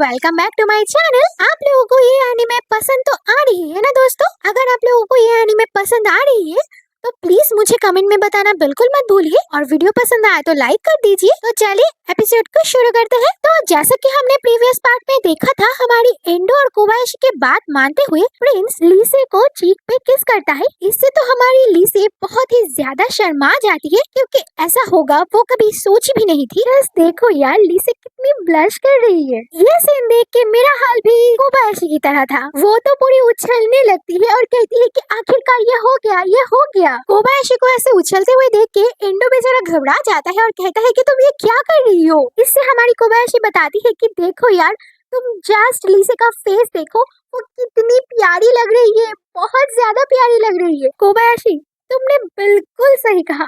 Welcome back to my channel. आप लोगों को ये एनीमे पसंद तो आ रही है ना दोस्तों? अगर आप लोगों को ये एनीमे पसंद आ रही है तो प्लीज मुझे कमेंट में बताना बिल्कुल मत भूलिए, और वीडियो पसंद आए तो लाइक कर दीजिए। तो चलिए एपिसोड को शुरू करते हैं। तो जैसा कि हमने प्रीवियस पार्ट में देखा था, हमारी एंडो और कोबायाशी के बात मानते हुए प्रिंस लीसे को चीक पे किस करता है। इससे तो हमारी लीसे बहुत ही ज्यादा शर्मा जाती है, क्योंकि ऐसा होगा वो कभी सोची भी नहीं थी। बस देखो यार, लीसे कितनी ब्लश कर रही है। ये सीन देख के मेरा हाल भी कोबायाशी की तरह था। वो तो पूरी उछलने लगती है और कहती है कि आखिरकार ये हो गया, ये हो गया। कोबायाशी को ऐसे उछलते हुए देख के एंडो बेचारा घबरा जाता है और कहता है कि तुम ये क्या कर रही हो। इससे हमारी कोबायाशी बताती है कि देखो यार, तुम जस्ट लीसे का फेस देखो, वो कितनी प्यारी लग रही है, बहुत ज्यादा प्यारी लग रही है। कोबायाशी, तुमने बिल्कुल सही कहा।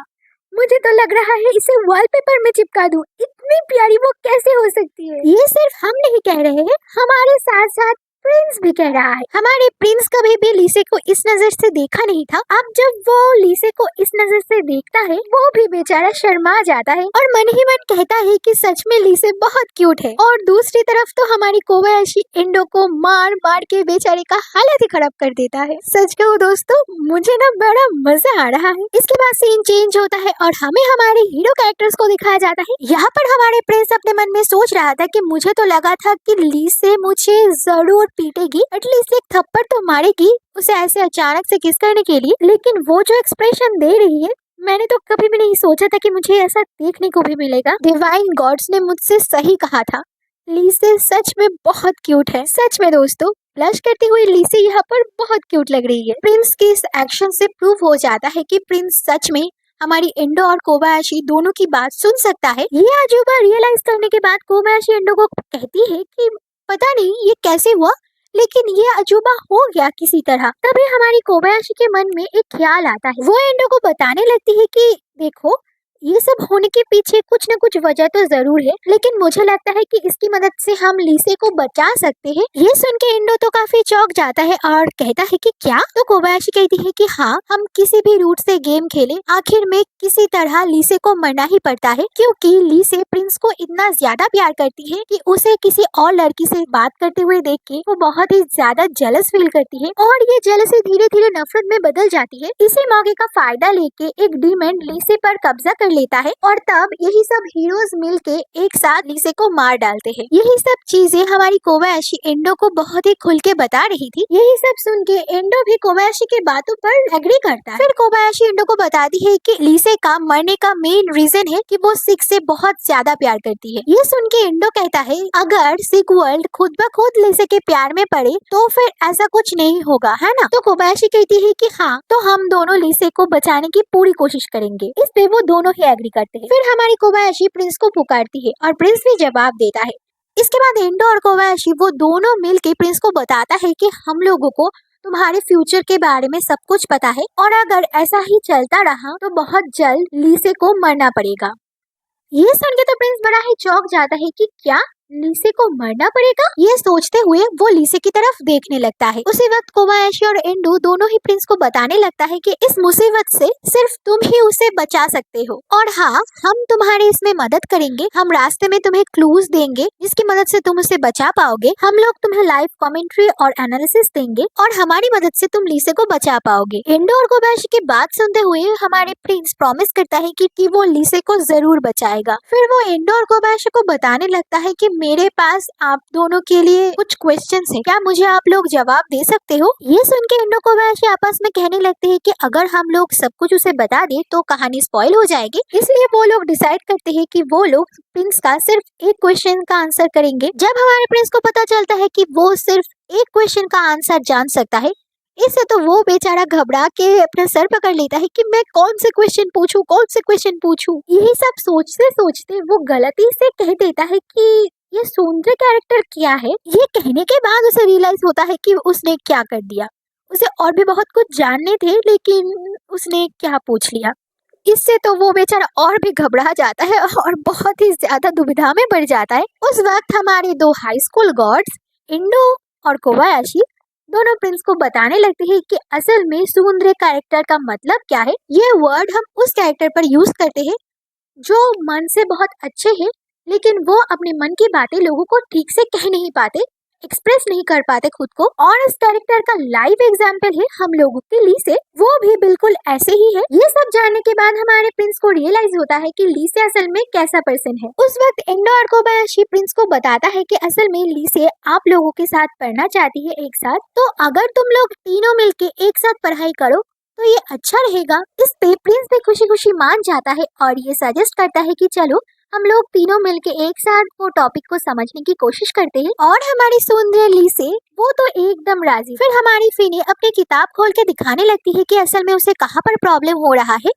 मुझे तो लग रहा है इसे वॉलपेपर में चिपका दूं, इतनी प्यारी वो कैसे हो सकती है। ये सिर्फ हम नहीं कह रहे हैं, हमारे साथ साथ प्रिंस भी कह रहा है। हमारे प्रिंस कभी भी लीसे को इस नजर से देखा नहीं था। अब जब वो लीसे को इस नजर से देखता है, वो भी बेचारा शर्मा जाता है और मन ही मन कहता है कि सच में लीसे बहुत क्यूट है। और दूसरी तरफ तो हमारी कोबायाशी एंडो को मार मार के बेचारे का हालत ही खराब कर देता है। सच कहूँ दोस्तों, मुझे ना बड़ा मजा आ रहा है। इसके बाद सीन चेंज होता है और हमें हमारे हीरो कैरेक्टर्स को दिखाया जाता है। यहाँ पर हमारे प्रिंस अपने मन में सोच रहा था कि मुझे तो लगा था कि लीसे मुझे जरूर पीटेगी, एटलीस्ट एक थप्पड़ तो मारेगी उसे ऐसे अचानक से किस करने के लिए। लेकिन वो जो एक्सप्रेशन दे रही है, मैंने तो कभी भी नहीं सोचा था कि मुझे ऐसा देखने को भी मिलेगा। डिवाइन गॉड्स ने मुझसे सही कहा था, लीसे सच में बहुत क्यूट है। सच में दोस्तों, ब्लश करती हुई लीसे यहाँ पर बहुत क्यूट लग रही है। प्रिंस के इस एक्शन से प्रूव हो जाता है कि प्रिंस सच में हमारी एंडो और कोबायाशी दोनों की बात सुन सकता है। ये अजूबा रियलाइज करने के बाद कोबायाशी एंडो को कहती है कि पता नहीं ये कैसे हुआ, लेकिन ये अजूबा हो गया किसी तरह। तभी हमारी कोबायाशी के मन में एक ख्याल आता है। वो एंडो को बताने लगती है कि देखो, ये सब होने के पीछे कुछ न कुछ वजह तो जरूर है, लेकिन मुझे लगता है कि इसकी मदद से हम लीसे को बचा सकते हैं। ये सुन के एंडो तो काफी चौंक जाता है और कहता है कि क्या? तो कोबायाशी कहती है कि हाँ, हम किसी भी रूट से गेम खेले, आखिर में किसी तरह लीसे को मरना ही पड़ता है, क्योंकि लीसे प्रिंस को इतना ज्यादा प्यार करती है कि उसे किसी और लड़की से बात करते हुए देख के वो बहुत ही ज्यादा जेलस फील करती है, और ये जेलसी धीरे धीरे नफरत में बदल जाती है। इसी मौके का फायदा लेके एक डीमन लीसे पर कब्जा कर लेता है, और तब यही सब हीरोज मिलके एक साथ लीसे को मार डालते हैं। यही सब चीजें हमारी कोबायाशी एंडो को बहुत ही खुल के बता रही थी। यही सब सुन के एंडो भी कोबायाशी के बातों पर एग्री करता है। फिर कोबायाशी एंडो को बताती है कि लीसे का मरने का मेन रीजन है कि वो सिक से बहुत ज्यादा प्यार करती है। ये सुन के एंडो कहता है, अगर सिक वर्ल्ड खुद ब खुद लीसे के प्यार में पड़े तो फिर ऐसा कुछ नहीं होगा, है ना? तो कोबायाशी कहती है कि हाँ, तो हम दोनों लीसे को बचाने की पूरी कोशिश करेंगे। इस पे वो दोनों ही एग्री करते हैं। फिर हमारी कोबायाशी प्रिंस को पुकारती है और प्रिंस भी जवाब देता है। इसके बाद एंडो और कोबायाशी वो दोनों मिलके प्रिंस को बताता है कि हम लोगों को तुम्हारे फ्यूचर के बारे में सब कुछ पता है, और अगर ऐसा ही चलता रहा तो बहुत जल्द लीसे को मरना पड़ेगा। ये सुन के तो प्रिंस बड़ा ही चौंक जाता है कि क्या लीसे को मरना पड़ेगा? ये सोचते हुए वो लीसे की तरफ देखने लगता है। उसी वक्त कोबायाशी और एंडो दोनों ही प्रिंस को बताने लगता है कि इस मुसीबत से सिर्फ तुम ही उसे बचा सकते हो, और हाँ, हम तुम्हारी इसमें मदद करेंगे। हम रास्ते में तुम्हें क्लूज देंगे जिसकी मदद से तुम उसे बचा पाओगे। हम लोग तुम्हें लाइव कमेंट्री और एनालिसिस देंगे, और हमारी मदद से तुम लीसे को बचा पाओगे। एंडो और कोबायाशी की बात सुनते हुए हमारे प्रिंस प्रॉमिस करता है कि वो लीसे को जरूर बचाएगा। फिर वो एंडो और कोबायाशी को बताने लगता है कि मेरे पास आप दोनों के लिए कुछ क्वेश्चंस हैं, क्या मुझे आप लोग जवाब दे सकते हो? ये सुन के एंडो कोबायाशी आपस में कहने लगते हैं कि अगर हम लोग सब कुछ उसे बता दे तो कहानी स्पॉइल हो जाएगी। इसलिए वो लोग डिसाइड करते हैं कि वो लोग प्रिंस का सिर्फ एक क्वेश्चन का आंसर करेंगे। जब हमारे प्रिंस को पता चलता है कि वो सिर्फ एक क्वेश्चन का आंसर जान सकता है, इससे तो वो बेचारा घबरा के अपना सर पकड़ लेता है कि मैं कौन से क्वेश्चन पूछूं, कौन से क्वेश्चन पूछूं। यही सब सोचते सोचते वो गलती से कह देता है कि ये सुंदर कैरेक्टर क्या है। ये कहने के बाद उसे रियलाइज होता है कि उसने क्या कर दिया। उसे और भी बहुत कुछ जानने थे, लेकिन उसने क्या पूछ लिया। इससे तो वो बेचारा और भी घबरा जाता है और बहुत ही ज्यादा दुविधा में पड़ जाता है। उस वक्त हमारे दो हाई स्कूल गॉड्स एंडो और कोबायाशी दोनों प्रिंस को बताने लगते हैं कि असल में सुंदर कैरेक्टर का मतलब क्या है। ये वर्ड हम उस कैरेक्टर पर यूज करते हैं जो मन से बहुत अच्छे हैं, लेकिन वो अपने मन की बातें लोगों को ठीक से कह नहीं पाते, एक्सप्रेस नहीं कर पाते खुद को। और इस कैरेक्टर का लाइव एग्जाम्पल है हम लोगों की लीसे, वो भी बिल्कुल ऐसे ही है। ये सब जानने के बाद हमारे प्रिंस को रियलाइज होता है कि लीसे असल में कैसा पर्सन है। उस वक्त एंडो और कोबायाशी प्रिंस को बताता है कि असल में लीसे आप लोगों के साथ पढ़ना चाहती है एक साथ, तो अगर तुम लोग तीनों मिलके एक साथ पढ़ाई करो तो ये अच्छा रहेगा। इस पे प्रिंस भी खुशी खुशी मान जाता है और ये सजेस्ट करता है कि चलो हम लोग तीनों मिलके एक साथ वो टॉपिक को समझने की कोशिश करते हैं। और हमारी सुंदर लीसे वो तो एकदम राजी। फिर हमारी फीने अपनी किताब खोल के दिखाने लगती है कि असल में उसे कहाँ पर प्रॉब्लम हो रहा है,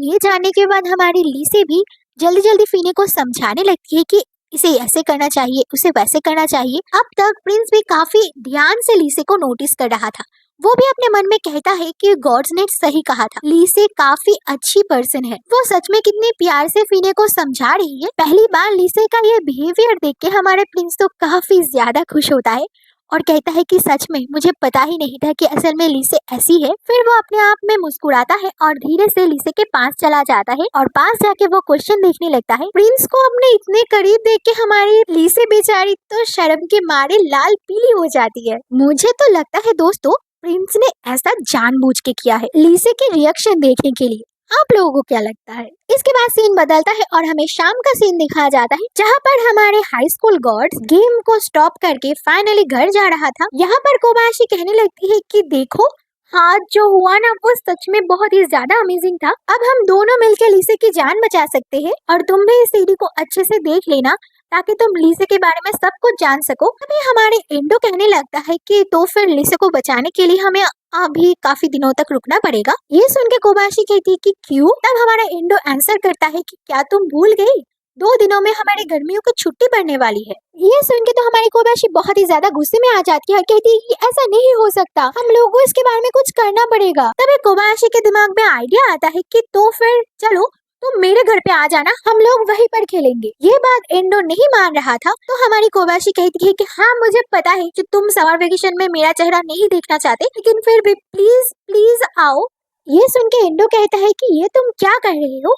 ये जानने के बाद हमारी लीसे भी जल्दी जल्दी फीने को समझाने लगती है कि इसे ऐसे करना चाहिए, उसे वैसे करना चाहिए। अब तक प्रिंस भी काफी ध्यान से लीसे को नोटिस कर रहा था। वो भी अपने मन में कहता है कि गॉड्स ने सही कहा था, लीसे काफी अच्छी पर्सन है। वो सच में कितने प्यार से फीने को समझा रही है। पहली बार लीसे का ये बिहेवियर देख के हमारे प्रिंस तो काफी ज्यादा खुश होता है और कहता है कि सच में मुझे पता ही नहीं था कि असल में लीसे ऐसी है। फिर वो अपने आप में मुस्कुराता है और धीरे से लीसे के पास चला जाता है और पास जाके वो क्वेश्चन देखने लगता है। प्रिंस को अपने इतने करीब देख के हमारी लीसे बेचारी तो शर्म के मारे लाल पीली हो जाती है। मुझे तो लगता है दोस्तों प्रिंस ने ऐसा जानबूझ के किया है लीसे के रिएक्शन देखने के लिए। आप लोगों को क्या लगता है? इसके बाद सीन बदलता है और हमें शाम का सीन दिखाया जाता है जहाँ पर हमारे हाई स्कूल गॉड्स गेम को स्टॉप करके फाइनली घर जा रहा था। यहाँ पर कोबायाशी कहने लगती है कि देखो हाथ जो हुआ ना वो सच में बहुत ही ज्यादा अमेजिंग था। अब हम दोनों मिलकर लीसे की जान बचा सकते हैं और तुम भी इस सीडी को अच्छे से देख लेना ताकि तुम लीसे के बारे में सब कुछ जान सको। अभी हमारे एंडो कहने लगता है कि तो फिर लीसे को बचाने के लिए हमें अभी काफी दिनों तक रुकना पड़ेगा। ये सुन के कोबायाशी कहती है कि क्यों? तब हमारा एंडो आंसर करता है कि क्या तुम भूल गई 2 दिनों में हमारी गर्मियों की छुट्टी पड़ने वाली है। ये सुन के तो हमारी कोबायाशी बहुत ही ज्यादा गुस्से में आ जाती है और कहती है कि ऐसा नहीं हो सकता, हम लोगों को इसके बारे में कुछ करना पड़ेगा। तभी कोबायाशी के दिमाग में आइडिया आता है कि तो फिर चलो तुम मेरे घर पे आ जाना, हम लोग वहीं पर खेलेंगे। ये बात एंडो नहीं मान रहा था तो हमारी कोबायाशी कहती है कि हाँ मुझे पता है कि तुम समर वेकेशन में मेरा चेहरा नहीं देखना चाहते, लेकिन फिर भी प्लीज प्लीज आओ। ये सुन के एंडो कहता है कि ये तुम क्या कह रही हो,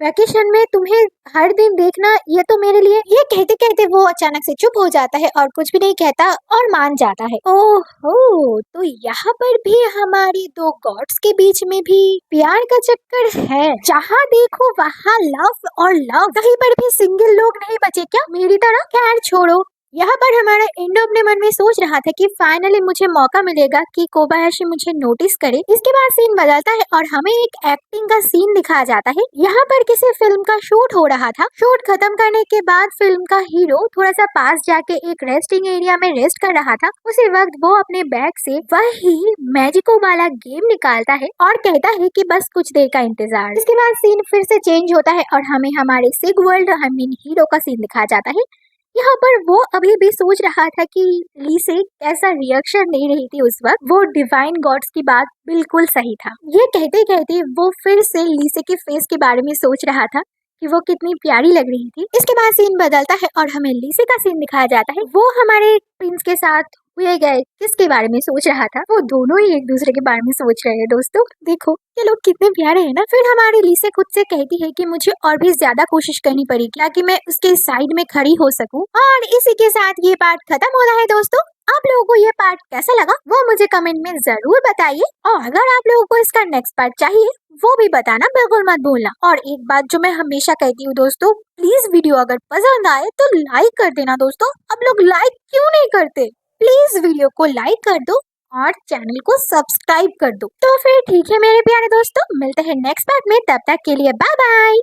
वैकेशन में तुम्हें हर दिन देखना ये तो मेरे लिए। ये कहते कहते वो अचानक से चुप हो जाता है और कुछ भी नहीं कहता और मान जाता है। ओहो, तो यहाँ पर भी हमारी 2 गॉड्स के बीच में भी प्यार का चक्कर है। जहाँ देखो वहाँ लव और लव, कहीं पर भी सिंगल लोग नहीं बचे क्या मेरी तरह? खैर छोड़ो। यहाँ पर हमारा एंडो अपने मन में सोच रहा था कि फाइनली मुझे मौका मिलेगा कि कोबायाशी मुझे नोटिस करे। इसके बाद सीन बदलता है और हमें एक एक्टिंग का सीन दिखाया जाता है। यहाँ पर किसी फिल्म का शूट हो रहा था। शूट खत्म करने के बाद फिल्म का हीरो थोड़ा सा पास जाके एक रेस्टिंग एरिया में रेस्ट कर रहा था। उसी वक्त वो अपने बैग से वही मैजिको वाला गेम निकालता है और कहता है कि बस कुछ देर का इंतजार। इसके बाद सीन फिर से चेंज होता है और हमें हमारे सिगवर्ल्ड हीरो का सीन दिखाया जाता है। यहाँ पर वो अभी भी सोच रहा था कि लीसे कैसा रिएक्शन दे रही थी उस वक्त। वो डिवाइन गॉड्स की बात बिल्कुल सही था। ये कहते कहते वो फिर से लीसे के फेस के बारे में सोच रहा था कि वो कितनी प्यारी लग रही थी। इसके बाद सीन बदलता है और हमें लीसे का सीन दिखाया जाता है। वो हमारे प्रिंस के साथ हुए गए किसके बारे में सोच रहा था, वो दोनों ही एक दूसरे के बारे में सोच रहे हैं। दोस्तों देखो ये लोग कितने प्यारे हैं ना। फिर हमारी लीसे खुद से कहती है कि मुझे और भी ज्यादा कोशिश करनी पड़ेगी ताकि मैं उसके साइड में खड़ी हो सकूं। और इसी के साथ ये पार्ट खत्म होता है। दोस्तों आप लोगों को ये पार्ट कैसा लगा वो मुझे कमेंट में जरूर बताइए और अगर आप लोगों को इसका नेक्स्ट पार्ट चाहिए वो भी बताना बिल्कुल मत भूलना। और एक बात जो मैं हमेशा कहती हूँ दोस्तों, प्लीज वीडियो अगर पसंद आए तो लाइक कर देना। दोस्तों आप लोग लाइक क्यों नहीं करते? प्लीज वीडियो को लाइक कर दो और चैनल को सब्सक्राइब कर दो। तो फिर ठीक है मेरे प्यारे दोस्तों, मिलते हैं नेक्स्ट पार्ट में, तब तक के लिए बाय बाय।